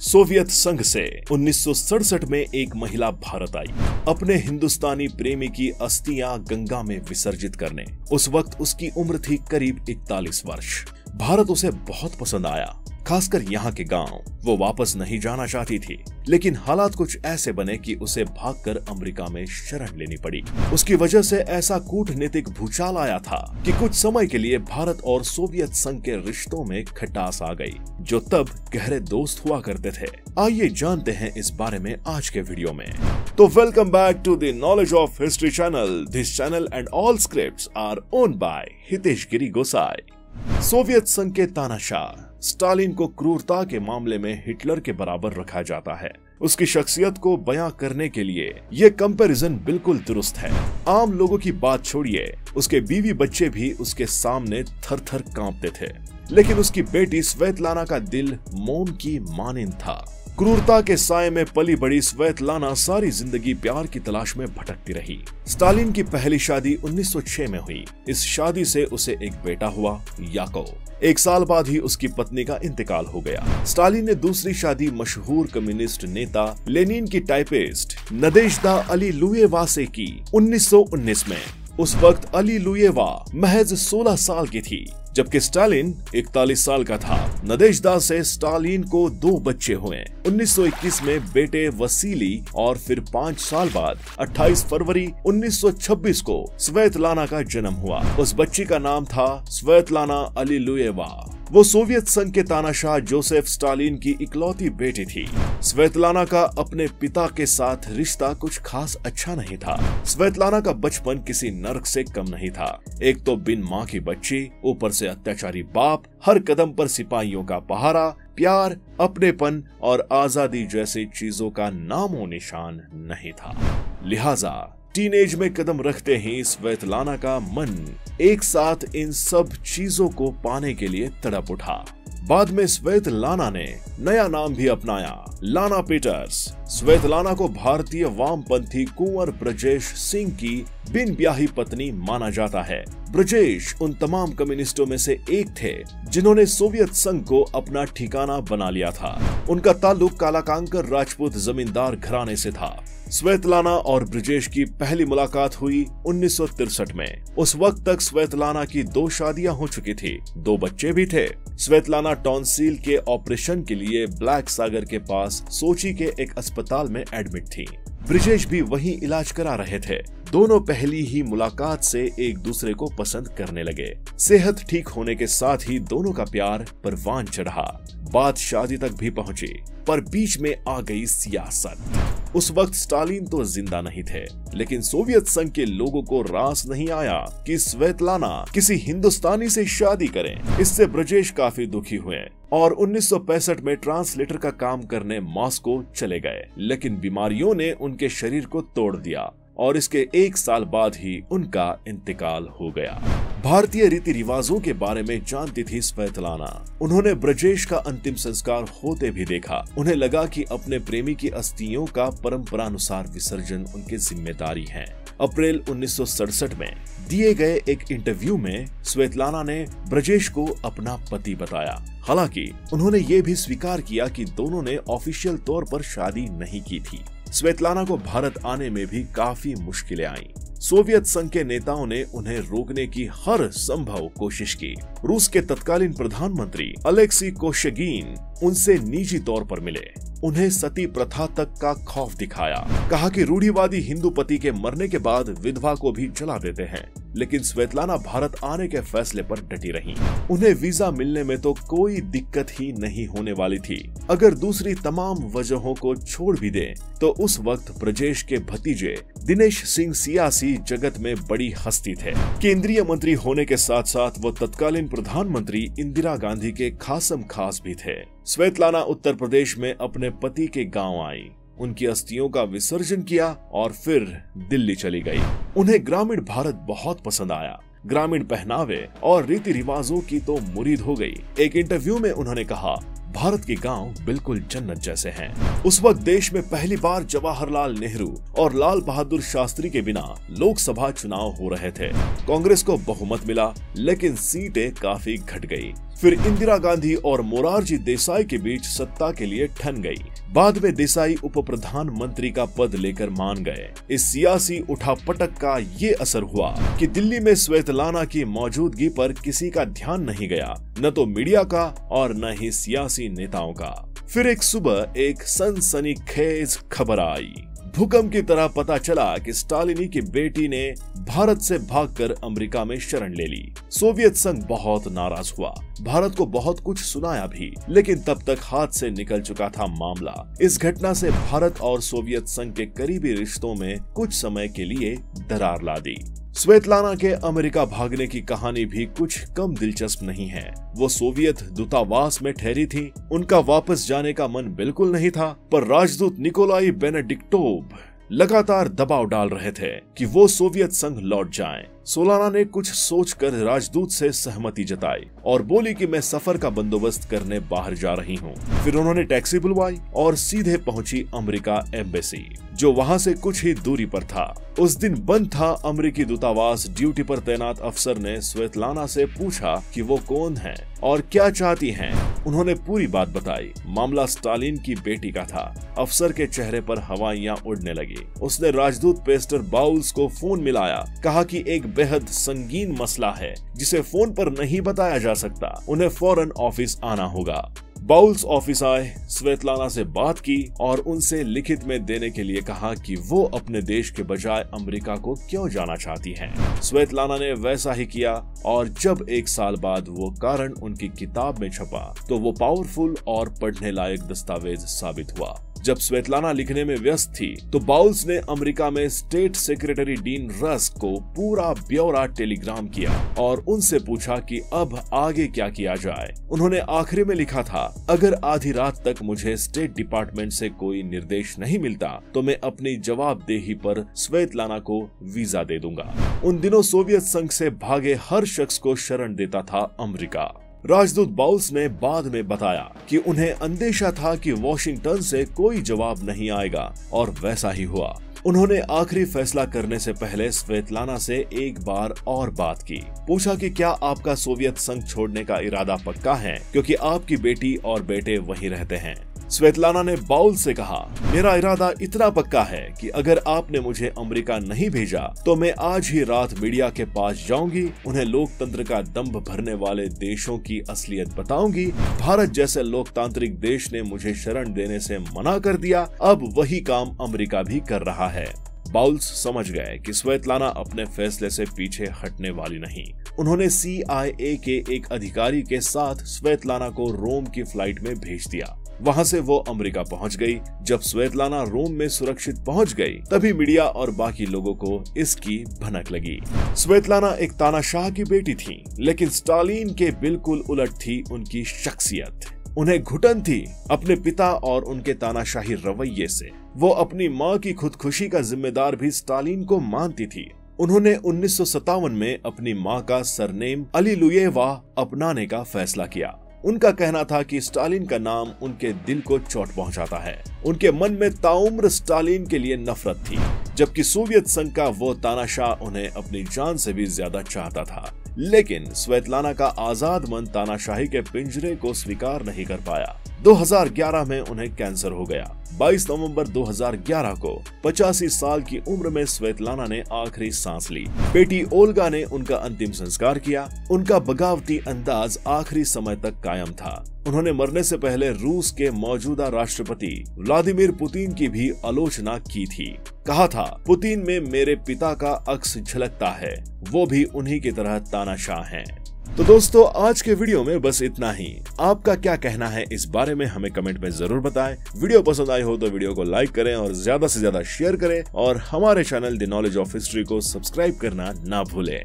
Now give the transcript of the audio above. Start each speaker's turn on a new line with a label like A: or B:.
A: Soviet संघ से 1967 में एक महिला भारत आई अपने हिंदुस्तानी प्रेमी की अस्थियां गंगा में विसर्जित करने। उस वक्त उसकी उम्र थी करीब 41 वर्ष। भारत उसे बहुत पसंद आया, खासकर यहाँ के गांव। वो वापस नहीं जाना चाहती थी, लेकिन हालात कुछ ऐसे बने कि उसे भागकर अमेरिका में शरण लेनी पड़ी। उसकी वजह से ऐसा कूटनीतिक भूचाल आया था कि कुछ समय के लिए भारत और सोवियत संघ के रिश्तों में खटास आ गई, जो तब गहरे दोस्त हुआ करते थे। आइए जानते हैं इस बारे में आज के वीडियो में। तो welcome back to the knowledge of history channel. This channel and all scripts are owned by Hitesh Giri Gosai. Soviet संघ के तानाशाह स्टालिन को क्रूरता के मामले में हिटलर के बराबर रखा जाता है। उसकी शख्सियत को बयां करने के लिए ये कंपैरिजन बिल्कुल दुरुस्त है। आम लोगों की बात छोड़िए, उसके बीवी बच्चे भी उसके सामने थर-थर कांपते थे, लेकिन उसकी बेटी स्वेतलाना का दिल मोम की मानिंद था। क्रूरता के साए में पली बड़ी स्वेतलाना सारी जिंदगी प्यार की तलाश में भटकती रही। स्टालिन की पहली शादी 1906 में हुई। इस शादी से उसे एक बेटा हुआ, याकोव। एक साल बाद ही उसकी पत्नी का इंतकाल हो गया। स्टालिन ने दूसरी शादी मशहूर कम्युनिस्ट नेता लेनिन की टाइपिस्ट नदेजदा अलीलुएवा से की 1919 में। उस वक्त अलीलुएवा महज 16 साल की थी, जबकि स्टालिन 41 साल का था। नदेजदा से स्टालिन को 2 बच्चे हुए। 1921 में बेटे वसीली और फिर 5 साल बाद 28 फरवरी 1926 को स्वेतलाना का जन्म हुआ। उस बच्ची का नाम था स्वेतलाना अलीलुएवा। वो सोवियत संघ के तानाशाह जोसेफ स्टालिन की इकलौती बेटी थी। स्वेतलाना का अपने पिता के साथ रिश्ता कुछ खास अच्छा नहीं था। स्वेतलाना का बचपन किसी नर्क से कम नहीं था। एक तो बिन माँ की बच्ची, ऊपर से अत्याचारी बाप, हर कदम पर सिपाहियों का पहरा, प्यार, अपनेपन और आजादी जैसी चीजों का नामो निशान नहीं था। लिहाजा टीनेज में कदम रखते ही स्वेतलाना का मन एक साथ इन सब चीजों को पाने के लिए तड़प उठा। बाद में स्वेतलाना ने नया नाम भी अपनाया, लाना पीटर्स। स्वेतलाना को भारतीय वामपंथी कुंवर ब्रजेश सिंह की बिन ब्याही पत्नी माना जाता है। ब्रजेश उन तमाम कम्युनिस्टों में से एक थे जिन्होंने सोवियत संघ को अपना ठिकाना बना लिया था। उनका ताल्लुक कालाकांकर राजपूत जमींदार घराने से था। स्वेतलाना और ब्रजेश की पहली मुलाकात हुई 1963 में। उस वक्त तक स्वेतलाना की 2 शादियां हो चुकी थी, 2 बच्चे भी थे। स्वेतलाना टॉन्सिल के ऑपरेशन के लिए ब्लैक सागर के पास सोची के एक अस्पताल में एडमिट थी। ब्रजेश भी वहीं इलाज करा रहे थे। दोनों पहली ही मुलाकात से एक दूसरे को पसंद करने लगे। सेहत ठीक होने के साथ ही दोनों का प्यार परवान चढ़ा। बात शादी तक भी पहुंची, पर बीच में आ गई सियासत। उस वक्त स्टालिन तो जिंदा नहीं थे, लेकिन सोवियत संघ के लोगों को रास नहीं आया कि स्वेतलाना किसी हिंदुस्तानी से शादी करें। इससे ब्रजेश काफी दुखी हुए और 1965 में ट्रांसलेटर का काम करने मॉस्को चले गए, लेकिन बीमारियों ने उनके शरीर को तोड़ दिया और इसके 1 साल बाद ही उनका इंतकाल हो गया। भारतीय रीति रिवाजों के बारे में जानती थी स्वेतलाना। उन्होंने ब्रजेश का अंतिम संस्कार होते भी देखा। उन्हें लगा कि अपने प्रेमी की अस्थियों का परंपरानुसार विसर्जन उनकी जिम्मेदारी है। अप्रैल 1967 में दिए गए एक इंटरव्यू में स्वेतलाना ने ब्रजेश को अपना पति बताया। हालांकि उन्होंने ये भी स्वीकार किया कि दोनों ने ऑफिशियल तौर पर शादी नहीं की थी। स्वेतलाना को भारत आने में भी काफी मुश्किलें आईं। सोवियत संघ के नेताओं ने उन्हें रोकने की हर संभव कोशिश की। रूस के तत्कालीन प्रधानमंत्री अलेक्सी कोशगिन उनसे निजी तौर पर मिले। उन्हें सती प्रथा तक का खौफ दिखाया। कहा कि रूढ़िवादी हिंदू पति के मरने के बाद विधवा को भी जला देते हैं, लेकिन स्वेतलाना भारत आने के फैसले पर डटी रहीं। उन्हें वीजा मिलने में तो कोई दिक्कत ही नहीं होने वाली थी। अगर दूसरी तमाम वजहों को छोड़ भी दें, तो उस वक्त ब्रजेश के भतीजे दिनेश सिंह सियासी जगत में बड़ी हस्ती थे। केंद्रीय मंत्री होने के साथ साथ वो तत्कालीन प्रधानमंत्री इंदिरा गांधी के खासम खास भी थे। स्वेतलाना उत्तर प्रदेश में अपने पति के गांव आई, उनकी अस्थियों का विसर्जन किया और फिर दिल्ली चली गई। उन्हें ग्रामीण भारत बहुत पसंद आया। ग्रामीण पहनावे और रीति रिवाजों की तो मुरीद हो गई। एक इंटरव्यू में उन्होंने कहा, भारत के गांव बिल्कुल जन्नत जैसे हैं। उस वक्त देश में पहली बार जवाहरलाल नेहरू और लाल बहादुर शास्त्री के बिना लोकसभा चुनाव हो रहे थे। कांग्रेस को बहुमत मिला, लेकिन सीटें काफी घट गई। फिर इंदिरा गांधी और मोरारजी देसाई के बीच सत्ता के लिए ठन गई। बाद में देसाई उप प्रधानमंत्री का पद लेकर मान गए। इस सियासी उठापटक का ये असर हुआ कि दिल्ली में स्वेतलाना की मौजूदगी पर किसी का ध्यान नहीं गया, न तो मीडिया का और न ही सियासी नेताओं का। फिर एक सुबह एक सनसनीखेज खबर आई। भूकंप की तरह पता चला कि स्टालिनी की बेटी ने भारत से भागकर अमेरिका में शरण ले ली। सोवियत संघ बहुत नाराज हुआ, भारत को बहुत कुछ सुनाया भी, लेकिन तब तक हाथ से निकल चुका था मामला। इस घटना से भारत और सोवियत संघ के करीबी रिश्तों में कुछ समय के लिए दरार ला दी। स्वेतलाना के अमेरिका भागने की कहानी भी कुछ कम दिलचस्प नहीं है। वो सोवियत दूतावास में ठहरी थी, उनका वापस जाने का मन बिल्कुल नहीं था, पर राजदूत निकोलाई बेनेडिक्टोव लगातार दबाव डाल रहे थे कि वो सोवियत संघ लौट जाएं। सोलाना ने कुछ सोचकर राजदूत से सहमति जताई और बोली कि मैं सफर का बंदोबस्त करने बाहर जा रही हूँ। फिर उन्होंने टैक्सी बुलवाई और सीधे पहुंची अमेरिका एम्बेसी, जो वहां से कुछ ही दूरी पर था। उस दिन बंद था। अमेरिकी दूतावास ड्यूटी पर तैनात अफसर ने स्वेतलाना से पूछा कि वो कौन है और क्या चाहती हैं। उन्होंने पूरी बात बताई। मामला स्टालिन की बेटी का था। अफसर के चेहरे पर हवाइयां उड़ने लगी। उसने राजदूत पेस्टर बाउल्स को फोन मिलाया, कहा कि एक बेहद संगीन मसला है जिसे फोन पर नहीं बताया जा सकता, उन्हें फौरन ऑफिस आना होगा। बाउल्स ऑफिस आए, स्वेतलाना से बात की और उनसे लिखित में देने के लिए कहा कि वो अपने देश के बजाय अमेरिका को क्यों जाना चाहती हैं। स्वेतलाना ने वैसा ही किया और जब एक साल बाद वो कारण उनकी किताब में छपा तो वो पावरफुल और पढ़ने लायक दस्तावेज साबित हुआ। जब स्वेतलाना लिखने में व्यस्त थी तो बाउल्स ने अमेरिका में स्टेट सेक्रेटरी डीन रस्क को पूरा ब्यौरा टेलीग्राम किया और उनसे पूछा कि अब आगे क्या किया जाए। उन्होंने आखिरी में लिखा था, अगर आधी रात तक मुझे स्टेट डिपार्टमेंट से कोई निर्देश नहीं मिलता तो मैं अपनी जवाबदेही पर स्वेतलाना को वीजा दे दूंगा। उन दिनों सोवियत संघ से भागे हर शख्स को शरण देता था अमेरिका। राजदूत बाउल्स ने बाद में बताया कि उन्हें अंदेशा था कि वॉशिंगटन से कोई जवाब नहीं आएगा और वैसा ही हुआ। उन्होंने आखिरी फैसला करने से पहले स्वेतलाना से एक बार और बात की। पूछा कि क्या आपका सोवियत संघ छोड़ने का इरादा पक्का है, क्योंकि आपकी बेटी और बेटे वहीं रहते हैं। स्वेतलाना ने बाउल से कहा, मेरा इरादा इतना पक्का है कि अगर आपने मुझे अमेरिका नहीं भेजा तो मैं आज ही रात मीडिया के पास जाऊंगी, उन्हें लोकतंत्र का दंभ भरने वाले देशों की असलियत बताऊंगी। भारत जैसे लोकतांत्रिक देश ने मुझे शरण देने से मना कर दिया, अब वही काम अमेरिका भी कर रहा है। बाउल्स समझ गए कि स्वेतलाना अपने फैसले से पीछे हटने वाली नहीं। उन्होंने CIA के एक अधिकारी के साथ स्वेतलाना को रोम की फ्लाइट में भेज दिया। वहां से वो अमेरिका पहुंच गई। जब स्वेतलाना रोम में सुरक्षित पहुंच गई तभी मीडिया और बाकी लोगों को इसकी भनक लगी। स्वेतलाना एक तानाशाह की बेटी थी, लेकिन स्टालिन के बिल्कुल उलट थी उनकी शख्सियत। उन्हें घुटन थी अपने पिता और उनके तानाशाही रवैये से। वो अपनी माँ की खुदकुशी का जिम्मेदार भी स्टालिन को मानती थी। उन्होंने 1957 में अपनी माँ का सरनेम अलीलुएवा अपनाने का फैसला किया। उनका कहना था कि स्टालिन का नाम उनके दिल को चोट पहुंचाता है। उनके मन में ताउम्र स्टालिन के लिए नफरत थी, जबकि सोवियत संघ का वो तानाशाह उन्हें अपनी जान से भी ज्यादा चाहता था। लेकिन स्वेतलाना का आजाद मन तानाशाही के पिंजरे को स्वीकार नहीं कर पाया। 2011 में उन्हें कैंसर हो गया। 22 नवंबर 2011 को 85 साल की उम्र में स्वेतलाना ने आखिरी सांस ली। बेटी ओल्गा ने उनका अंतिम संस्कार किया। उनका बगावती अंदाज आखिरी समय तक कायम था। उन्होंने मरने से पहले रूस के मौजूदा राष्ट्रपति व्लादिमीर पुतिन की भी आलोचना की थी। कहा था, पुतिन में मेरे पिता का अक्स झलकता है, वो भी उन्हीं की तरह तानाशाह हैं। तो दोस्तों, आज के वीडियो में बस इतना ही। आपका क्या कहना है इस बारे में हमें कमेंट में जरूर बताएं। वीडियो पसंद आई हो तो वीडियो को लाइक करें और ज्यादा से ज्यादा शेयर करें और हमारे channel the knowledge of history को सब्सक्राइब करना ना भूलें।